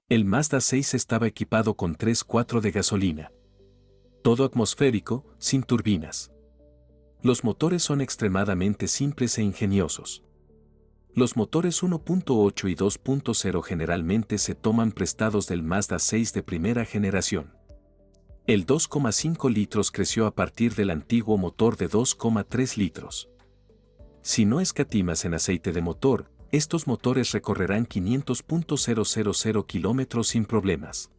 El Mazda 6 estaba equipado con 3.4 de gasolina. Todo atmosférico, sin turbinas. Los motores son extremadamente simples e ingeniosos. Los motores 1.8 y 2.0 generalmente se toman prestados del Mazda 6 de primera generación. El 2,5 litros creció a partir del antiguo motor de 2,3 litros. Si no escatimas en aceite de motor, estos motores recorrerán 500.000 kilómetros sin problemas.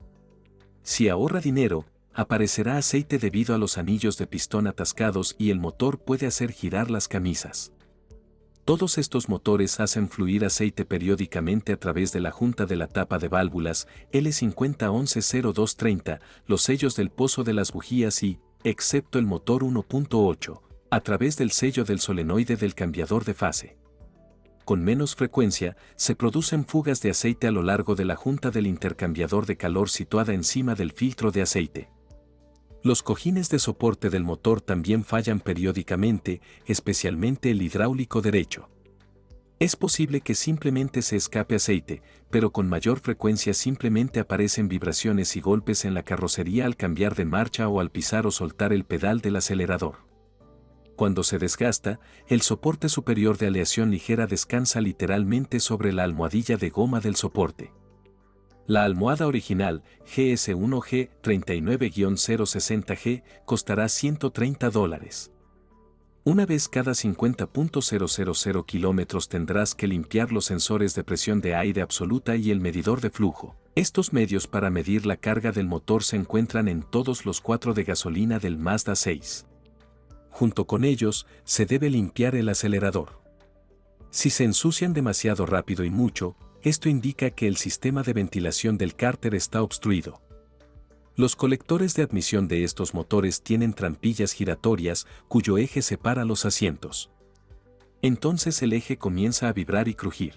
Si ahorra dinero, aparecerá aceite debido a los anillos de pistón atascados y el motor puede hacer girar las camisas. Todos estos motores hacen fluir aceite periódicamente a través de la junta de la tapa de válvulas L50110230, los sellos del pozo de las bujías y, excepto el motor 1.8, a través del sello del solenoide del cambiador de fase. Con menos frecuencia, se producen fugas de aceite a lo largo de la junta del intercambiador de calor situada encima del filtro de aceite. Los cojines de soporte del motor también fallan periódicamente, especialmente el hidráulico derecho. Es posible que simplemente se escape aceite, pero con mayor frecuencia simplemente aparecen vibraciones y golpes en la carrocería al cambiar de marcha o al pisar o soltar el pedal del acelerador. Cuando se desgasta, el soporte superior de aleación ligera descansa literalmente sobre la almohadilla de goma del soporte. La almohada original, GS1G 39-060G, costará $130. Una vez cada 50.000 kilómetros tendrás que limpiar los sensores de presión de aire absoluta y el medidor de flujo. Estos medios para medir la carga del motor se encuentran en todos los 4 de gasolina del Mazda 6. Junto con ellos, se debe limpiar el acelerador. Si se ensucian demasiado rápido y mucho, esto indica que el sistema de ventilación del cárter está obstruido. Los colectores de admisión de estos motores tienen trampillas giratorias cuyo eje separa los asientos. Entonces el eje comienza a vibrar y crujir.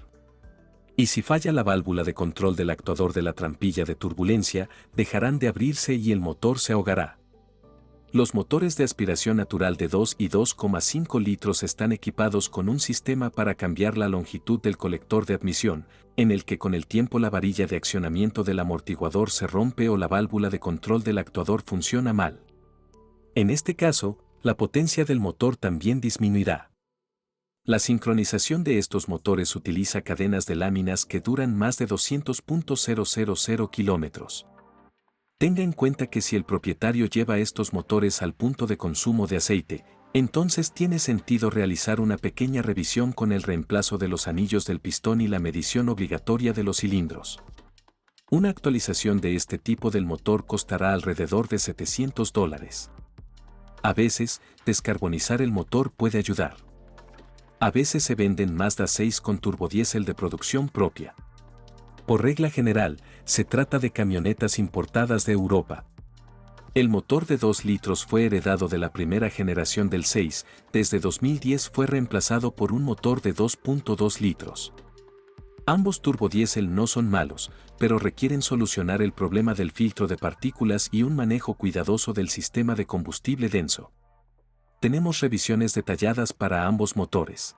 Y si falla la válvula de control del actuador de la trampilla de turbulencia, dejarán de abrirse y el motor se ahogará. Los motores de aspiración natural de 2 y 2,5 litros están equipados con un sistema para cambiar la longitud del colector de admisión, en el que con el tiempo la varilla de accionamiento del amortiguador se rompe o la válvula de control del actuador funciona mal. En este caso, la potencia del motor también disminuirá. La sincronización de estos motores utiliza cadenas de láminas que duran más de 200.000 kilómetros. Tenga en cuenta que si el propietario lleva estos motores al punto de consumo de aceite, entonces tiene sentido realizar una pequeña revisión con el reemplazo de los anillos del pistón y la medición obligatoria de los cilindros. Una actualización de este tipo del motor costará alrededor de $700. A veces, descarbonizar el motor puede ayudar. A veces se venden Mazda 6 con turbodiesel de producción propia. Por regla general, se trata de camionetas importadas de Europa. El motor de 2 litros fue heredado de la primera generación del 6, desde 2010 fue reemplazado por un motor de 2.2 litros. Ambos turbodiesel no son malos, pero requieren solucionar el problema del filtro de partículas y un manejo cuidadoso del sistema de combustible denso. Tenemos revisiones detalladas para ambos motores.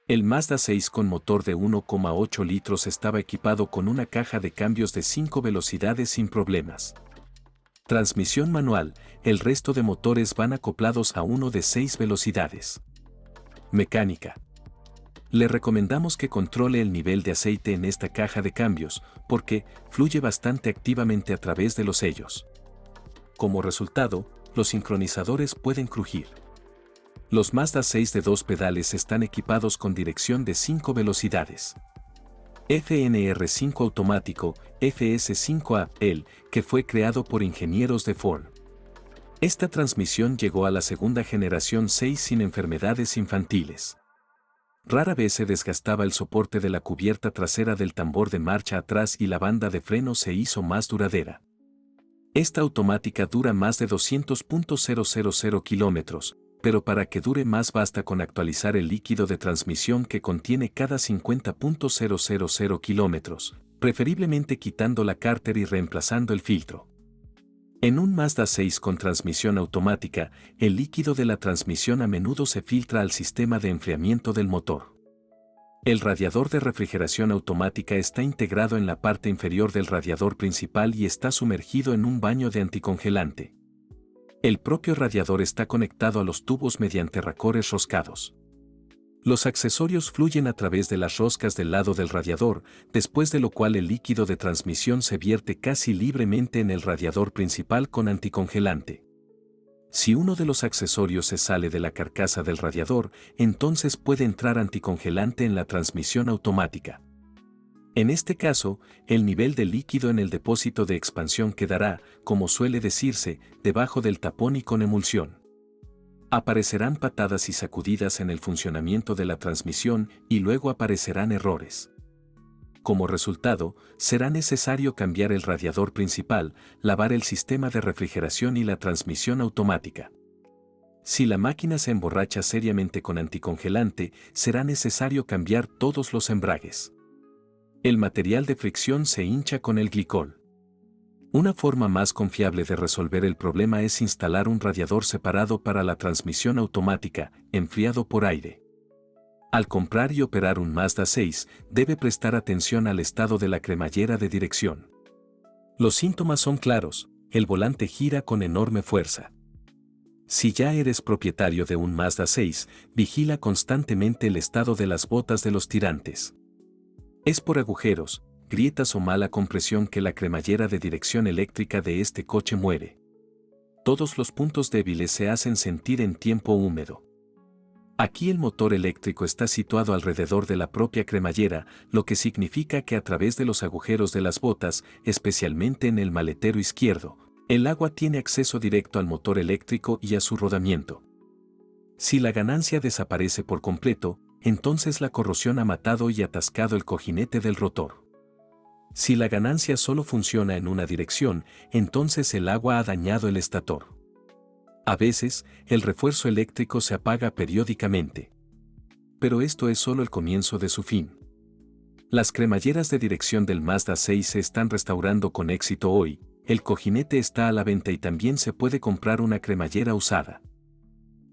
El Mazda 6 con motor de 1,8 litros estaba equipado con una caja de cambios de 5 velocidades sin problemas. Transmisión manual, el resto de motores van acoplados a uno de 6 velocidades. Mecánica. Le recomendamos que controle el nivel de aceite en esta caja de cambios, porque fluye bastante activamente a través de los sellos. Como resultado, los sincronizadores pueden crujir. Los Mazda 6 de 2 pedales están equipados con dirección de 5 velocidades. FNR5 automático, FS5A, que fue creado por ingenieros de Ford. Esta transmisión llegó a la segunda generación 6 sin enfermedades infantiles. Rara vez se desgastaba el soporte de la cubierta trasera del tambor de marcha atrás y la banda de freno se hizo más duradera. Esta automática dura más de 200.000 kilómetros, pero para que dure más basta con actualizar el líquido de transmisión que contiene cada 50.000 kilómetros, preferiblemente quitando la cárter y reemplazando el filtro. En un Mazda 6 con transmisión automática, el líquido de la transmisión a menudo se filtra al sistema de enfriamiento del motor. El radiador de refrigeración automática está integrado en la parte inferior del radiador principal y está sumergido en un baño de anticongelante. El propio radiador está conectado a los tubos mediante racores roscados. Los accesorios fluyen a través de las roscas del lado del radiador, después de lo cual el líquido de transmisión se vierte casi libremente en el radiador principal con anticongelante. Si uno de los accesorios se sale de la carcasa del radiador, entonces puede entrar anticongelante en la transmisión automática. En este caso, el nivel de líquido en el depósito de expansión quedará, como suele decirse, debajo del tapón y con emulsión. Aparecerán patadas y sacudidas en el funcionamiento de la transmisión y luego aparecerán errores. Como resultado, será necesario cambiar el radiador principal, lavar el sistema de refrigeración y la transmisión automática. Si la máquina se emborracha seriamente con anticongelante, será necesario cambiar todos los embragues. El material de fricción se hincha con el glicol. Una forma más confiable de resolver el problema es instalar un radiador separado para la transmisión automática, enfriado por aire. Al comprar y operar un Mazda 6, debe prestar atención al estado de la cremallera de dirección. Los síntomas son claros: el volante gira con enorme fuerza. Si ya eres propietario de un Mazda 6, vigila constantemente el estado de las botas de los tirantes. Es por agujeros, grietas o mala compresión que la cremallera de dirección eléctrica de este coche muere. Todos los puntos débiles se hacen sentir en tiempo húmedo. Aquí el motor eléctrico está situado alrededor de la propia cremallera, lo que significa que a través de los agujeros de las botas, especialmente en el maletero izquierdo, el agua tiene acceso directo al motor eléctrico y a su rodamiento. Si la ganancia desaparece por completo, entonces la corrosión ha matado y atascado el cojinete del rotor. Si la ganancia solo funciona en una dirección, entonces el agua ha dañado el estator. A veces, el refuerzo eléctrico se apaga periódicamente. Pero esto es solo el comienzo de su fin. Las cremalleras de dirección del Mazda 6 se están restaurando con éxito hoy, el cojinete está a la venta y también se puede comprar una cremallera usada.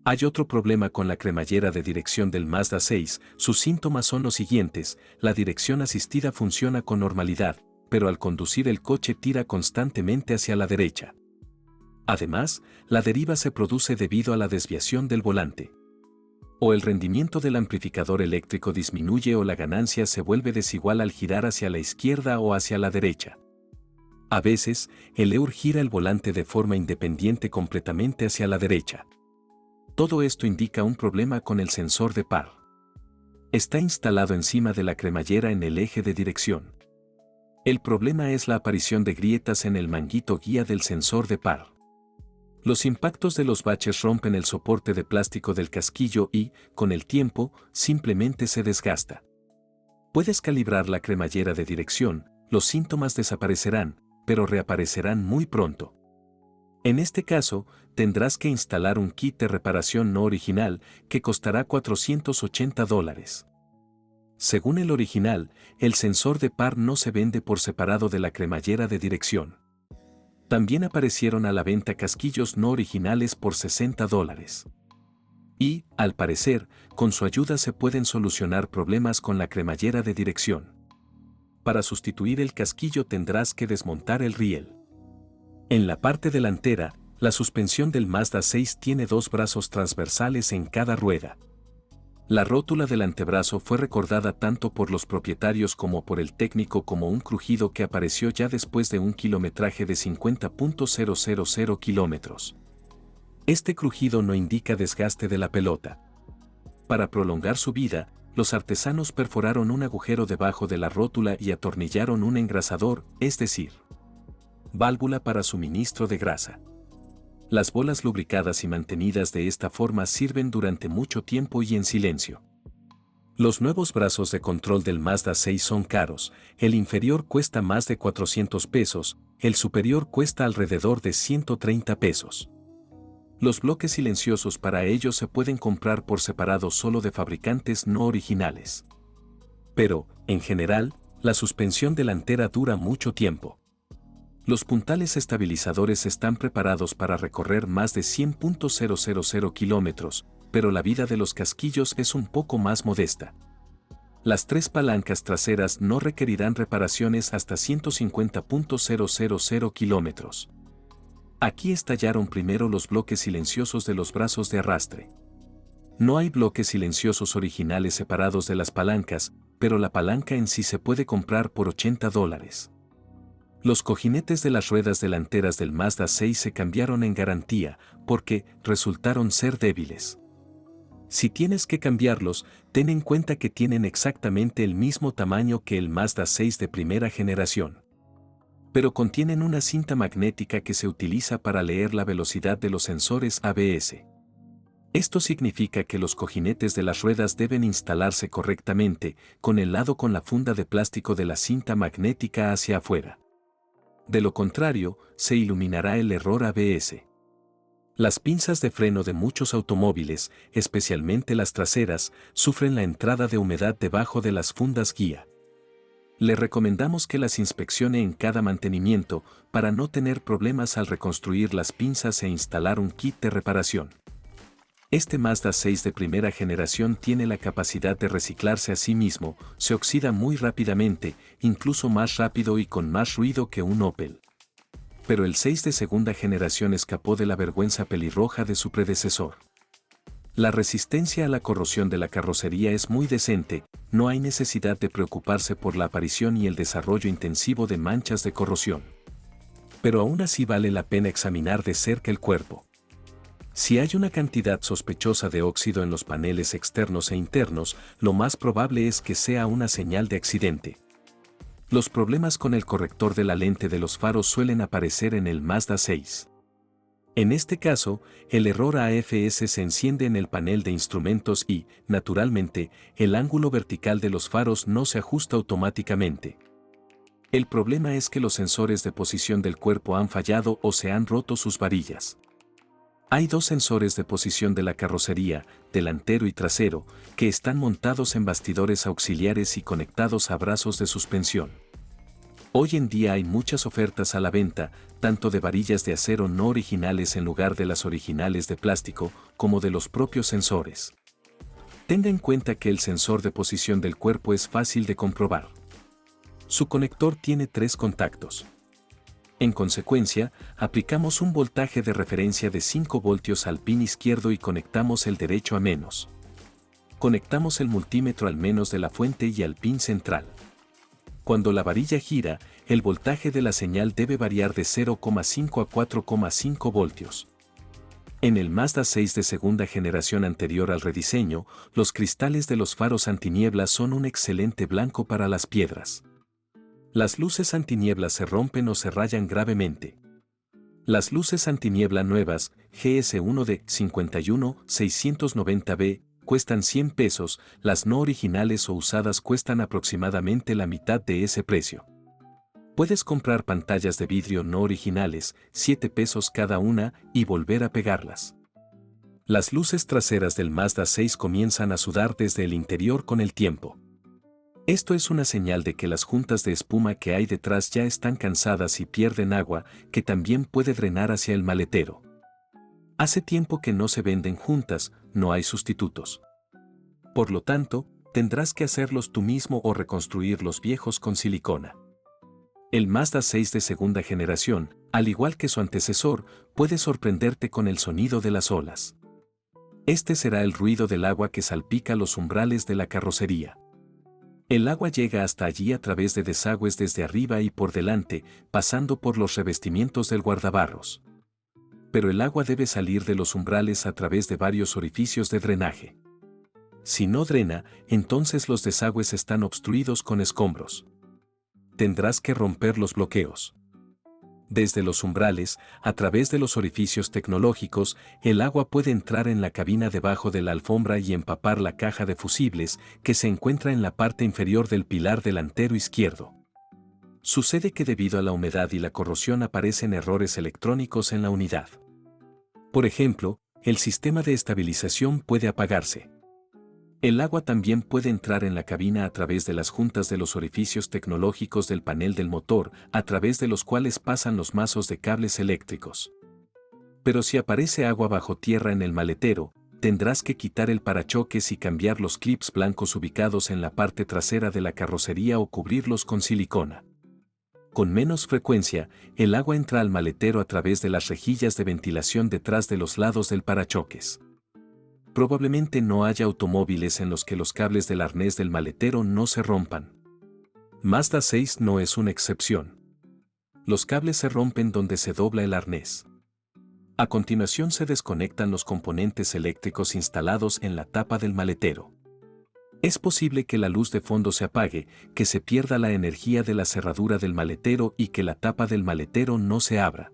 Hay otro problema con la cremallera de dirección del Mazda 6, sus síntomas son los siguientes: la dirección asistida funciona con normalidad, pero al conducir el coche tira constantemente hacia la derecha. Además, la deriva se produce debido a la desviación del volante. O el rendimiento del amplificador eléctrico disminuye o la ganancia se vuelve desigual al girar hacia la izquierda o hacia la derecha. A veces, el EUR gira el volante de forma independiente completamente hacia la derecha. Todo esto indica un problema con el sensor de par. Está instalado encima de la cremallera en el eje de dirección. El problema es la aparición de grietas en el manguito guía del sensor de par. Los impactos de los baches rompen el soporte de plástico del casquillo y, con el tiempo, simplemente se desgasta. Puedes calibrar la cremallera de dirección, los síntomas desaparecerán, pero reaparecerán muy pronto. En este caso, tendrás que instalar un kit de reparación no original que costará $480. Según el original, el sensor de par no se vende por separado de la cremallera de dirección. También aparecieron a la venta casquillos no originales por $60. Y, al parecer, con su ayuda se pueden solucionar problemas con la cremallera de dirección. Para sustituir el casquillo tendrás que desmontar el riel. En la parte delantera, la suspensión del Mazda 6 tiene dos brazos transversales en cada rueda. La rótula del antebrazo fue recordada tanto por los propietarios como por el técnico como un crujido que apareció ya después de un kilometraje de 50.000 kilómetros. Este crujido no indica desgaste de la pelota. Para prolongar su vida, los artesanos perforaron un agujero debajo de la rótula y atornillaron un engrasador, es decir, válvula para suministro de grasa. Las bolas lubricadas y mantenidas de esta forma sirven durante mucho tiempo y en silencio. Los nuevos brazos de control del Mazda 6 son caros, el inferior cuesta más de $400, el superior cuesta alrededor de $130. Los bloques silenciosos para ellos se pueden comprar por separado solo de fabricantes no originales. Pero, en general, la suspensión delantera dura mucho tiempo. Los puntales estabilizadores están preparados para recorrer más de 100.000 kilómetros, pero la vida de los casquillos es un poco más modesta. Las 3 palancas traseras no requerirán reparaciones hasta 150.000 kilómetros. Aquí estallaron primero los bloques silenciosos de los brazos de arrastre. No hay bloques silenciosos originales separados de las palancas, pero la palanca en sí se puede comprar por $80. Los cojinetes de las ruedas delanteras del Mazda 6 se cambiaron en garantía, porque resultaron ser débiles. Si tienes que cambiarlos, ten en cuenta que tienen exactamente el mismo tamaño que el Mazda 6 de primera generación. Pero contienen una cinta magnética que se utiliza para leer la velocidad de los sensores ABS. Esto significa que los cojinetes de las ruedas deben instalarse correctamente, con el lado con la funda de plástico de la cinta magnética hacia afuera. De lo contrario, se iluminará el error ABS. Las pinzas de freno de muchos automóviles, especialmente las traseras, sufren la entrada de humedad debajo de las fundas guía. Le recomendamos que las inspeccione en cada mantenimiento para no tener problemas al reconstruir las pinzas e instalar un kit de reparación. Este Mazda 6 de primera generación tiene la capacidad de reciclarse a sí mismo, se oxida muy rápidamente, incluso más rápido y con más ruido que un Opel. Pero el 6 de segunda generación escapó de la vergüenza pelirroja de su predecesor. La resistencia a la corrosión de la carrocería es muy decente, no hay necesidad de preocuparse por la aparición y el desarrollo intensivo de manchas de corrosión. Pero aún así vale la pena examinar de cerca el cuerpo. Si hay una cantidad sospechosa de óxido en los paneles externos e internos, lo más probable es que sea una señal de accidente. Los problemas con el corrector de la lente de los faros suelen aparecer en el Mazda 6. En este caso, el error AFS se enciende en el panel de instrumentos y, naturalmente, el ángulo vertical de los faros no se ajusta automáticamente. El problema es que los sensores de posición del cuerpo han fallado o se han roto sus varillas. Hay 2 sensores de posición de la carrocería, delantero y trasero, que están montados en bastidores auxiliares y conectados a brazos de suspensión. Hoy en día hay muchas ofertas a la venta, tanto de varillas de acero no originales en lugar de las originales de plástico, como de los propios sensores. Tenga en cuenta que el sensor de posición del cuerpo es fácil de comprobar. Su conector tiene 3 contactos. En consecuencia, aplicamos un voltaje de referencia de 5 voltios al pin izquierdo y conectamos el derecho a menos. Conectamos el multímetro al menos de la fuente y al pin central. Cuando la varilla gira, el voltaje de la señal debe variar de 0,5 a 4,5 voltios. En el Mazda 6 de segunda generación anterior al rediseño, los cristales de los faros antiniebla son un excelente blanco para las piedras. Las luces antiniebla se rompen o se rayan gravemente. Las luces antiniebla nuevas, GS1 de 51690B, cuestan $100, las no originales o usadas cuestan aproximadamente la mitad de ese precio. Puedes comprar pantallas de vidrio no originales, $7 cada una, y volver a pegarlas. Las luces traseras del Mazda 6 comienzan a sudar desde el interior con el tiempo. Esto es una señal de que las juntas de espuma que hay detrás ya están cansadas y pierden agua, que también puede drenar hacia el maletero. Hace tiempo que no se venden juntas, no hay sustitutos. Por lo tanto, tendrás que hacerlos tú mismo o reconstruir los viejos con silicona. El Mazda 6 de segunda generación, al igual que su antecesor, puede sorprenderte con el sonido de las olas. Este será el ruido del agua que salpica los umbrales de la carrocería. El agua llega hasta allí a través de desagües desde arriba y por delante, pasando por los revestimientos del guardabarros. Pero el agua debe salir de los umbrales a través de varios orificios de drenaje. Si no drena, entonces los desagües están obstruidos con escombros. Tendrás que romper los bloqueos. Desde los umbrales, a través de los orificios tecnológicos, el agua puede entrar en la cabina debajo de la alfombra y empapar la caja de fusibles que se encuentra en la parte inferior del pilar delantero izquierdo. Sucede que debido a la humedad y la corrosión aparecen errores electrónicos en la unidad. Por ejemplo, el sistema de estabilización puede apagarse. El agua también puede entrar en la cabina a través de las juntas de los orificios tecnológicos del panel del motor, a través de los cuales pasan los mazos de cables eléctricos. Pero si aparece agua bajo tierra en el maletero, tendrás que quitar el parachoques y cambiar los clips blancos ubicados en la parte trasera de la carrocería o cubrirlos con silicona. Con menos frecuencia, el agua entra al maletero a través de las rejillas de ventilación detrás de los lados del parachoques. Probablemente no haya automóviles en los que los cables del arnés del maletero no se rompan. Mazda 6 no es una excepción. Los cables se rompen donde se dobla el arnés. A continuación se desconectan los componentes eléctricos instalados en la tapa del maletero. Es posible que la luz de fondo se apague, que se pierda la energía de la cerradura del maletero y que la tapa del maletero no se abra.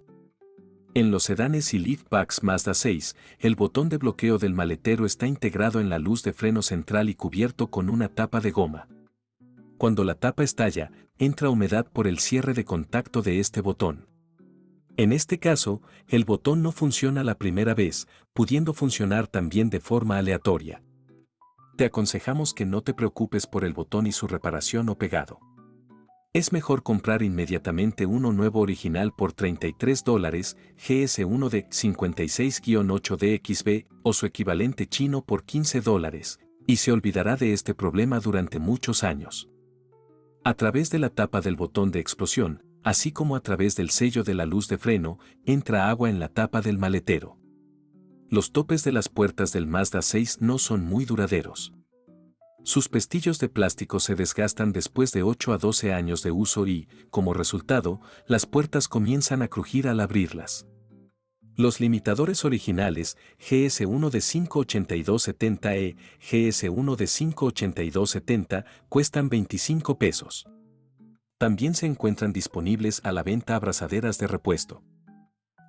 En los sedanes y liftbacks Mazda 6, el botón de bloqueo del maletero está integrado en la luz de freno central y cubierto con una tapa de goma. Cuando la tapa estalla, entra humedad por el cierre de contacto de este botón. En este caso, el botón no funciona la primera vez, pudiendo funcionar también de forma aleatoria. Te aconsejamos que no te preocupes por el botón y su reparación o pegado. Es mejor comprar inmediatamente uno nuevo original por $33, GS1 de 56-8DXB o su equivalente chino por $15, y se olvidará de este problema durante muchos años. A través de la tapa del botón de explosión, así como a través del sello de la luz de freno, entra agua en la tapa del maletero. Los topes de las puertas del Mazda 6 no son muy duraderos. Sus pestillos de plástico se desgastan después de 8 a 12 años de uso y, como resultado, las puertas comienzan a crujir al abrirlas. Los limitadores originales, GS1 de 58270E, GS1 de 58270, cuestan $25. También se encuentran disponibles a la venta abrazaderas de repuesto.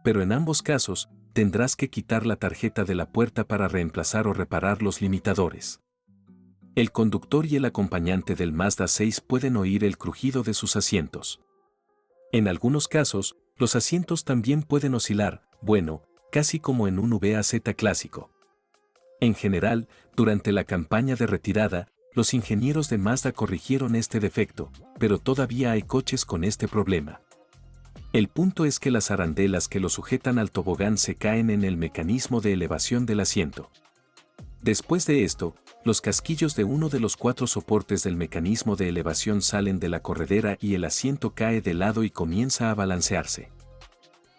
Pero en ambos casos, tendrás que quitar la tarjeta de la puerta para reemplazar o reparar los limitadores. El conductor y el acompañante del Mazda 6 pueden oír el crujido de sus asientos. En algunos casos, los asientos también pueden oscilar, bueno, casi como en un VAZ clásico. En general, durante la campaña de retirada, los ingenieros de Mazda corrigieron este defecto, pero todavía hay coches con este problema. El punto es que las arandelas que lo sujetan al tobogán se caen en el mecanismo de elevación del asiento. Después de esto, los casquillos de uno de los 4 soportes del mecanismo de elevación salen de la corredera y el asiento cae de lado y comienza a balancearse.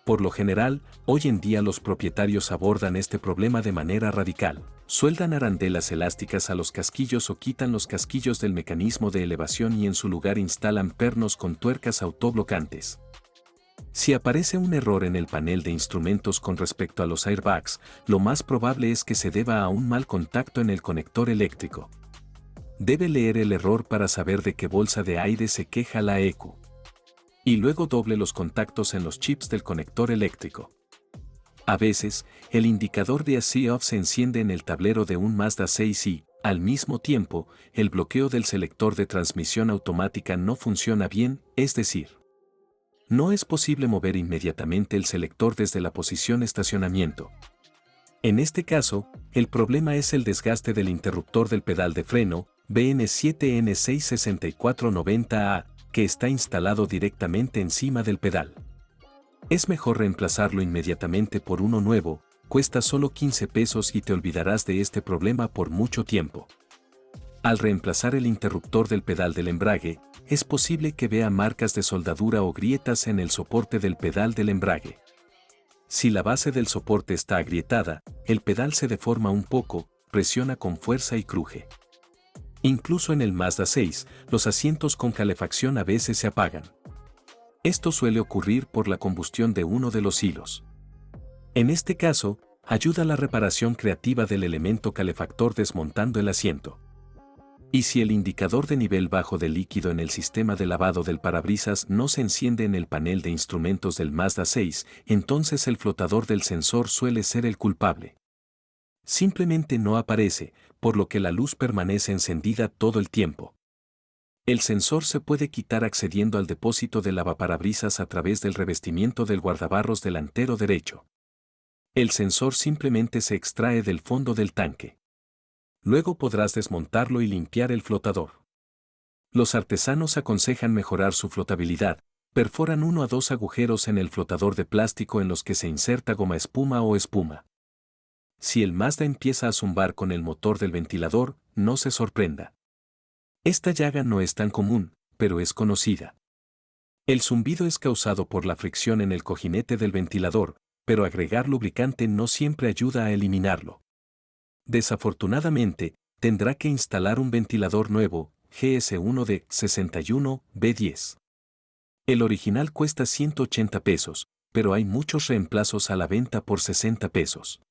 Por lo general, hoy en día los propietarios abordan este problema de manera radical. Sueldan arandelas elásticas a los casquillos o quitan los casquillos del mecanismo de elevación y en su lugar instalan pernos con tuercas autoblocantes. Si aparece un error en el panel de instrumentos con respecto a los airbags, lo más probable es que se deba a un mal contacto en el conector eléctrico. Debe leer el error para saber de qué bolsa de aire se queja la ECU. Y luego doble los contactos en los chips del conector eléctrico. A veces, el indicador de AC-OFF se enciende en el tablero de un Mazda 6 y, al mismo tiempo, el bloqueo del selector de transmisión automática no funciona bien, es decir, no es posible mover inmediatamente el selector desde la posición estacionamiento. En este caso, el problema es el desgaste del interruptor del pedal de freno, BN7N66490A, que está instalado directamente encima del pedal. Es mejor reemplazarlo inmediatamente por uno nuevo, cuesta solo $15 y te olvidarás de este problema por mucho tiempo. Al reemplazar el interruptor del pedal del embrague, es posible que vea marcas de soldadura o grietas en el soporte del pedal del embrague. Si la base del soporte está agrietada, el pedal se deforma un poco, presiona con fuerza y cruje. Incluso en el Mazda 6, los asientos con calefacción a veces se apagan. Esto suele ocurrir por la combustión de uno de los hilos. En este caso, ayuda la reparación creativa del elemento calefactor desmontando el asiento. Y si el indicador de nivel bajo de líquido en el sistema de lavado del parabrisas no se enciende en el panel de instrumentos del Mazda 6, entonces el flotador del sensor suele ser el culpable. Simplemente no aparece, por lo que la luz permanece encendida todo el tiempo. El sensor se puede quitar accediendo al depósito de lavaparabrisas a través del revestimiento del guardabarros delantero derecho. El sensor simplemente se extrae del fondo del tanque. Luego podrás desmontarlo y limpiar el flotador. Los artesanos aconsejan mejorar su flotabilidad, perforan 1 a 2 agujeros en el flotador de plástico en los que se inserta goma espuma o espuma. Si el Mazda empieza a zumbar con el motor del ventilador, no se sorprenda. Esta llaga no es tan común, pero es conocida. El zumbido es causado por la fricción en el cojinete del ventilador, pero agregar lubricante no siempre ayuda a eliminarlo. Desafortunadamente, tendrá que instalar un ventilador nuevo, GS1 de 61B10. El original cuesta 180 pesos, pero hay muchos reemplazos a la venta por 60 pesos.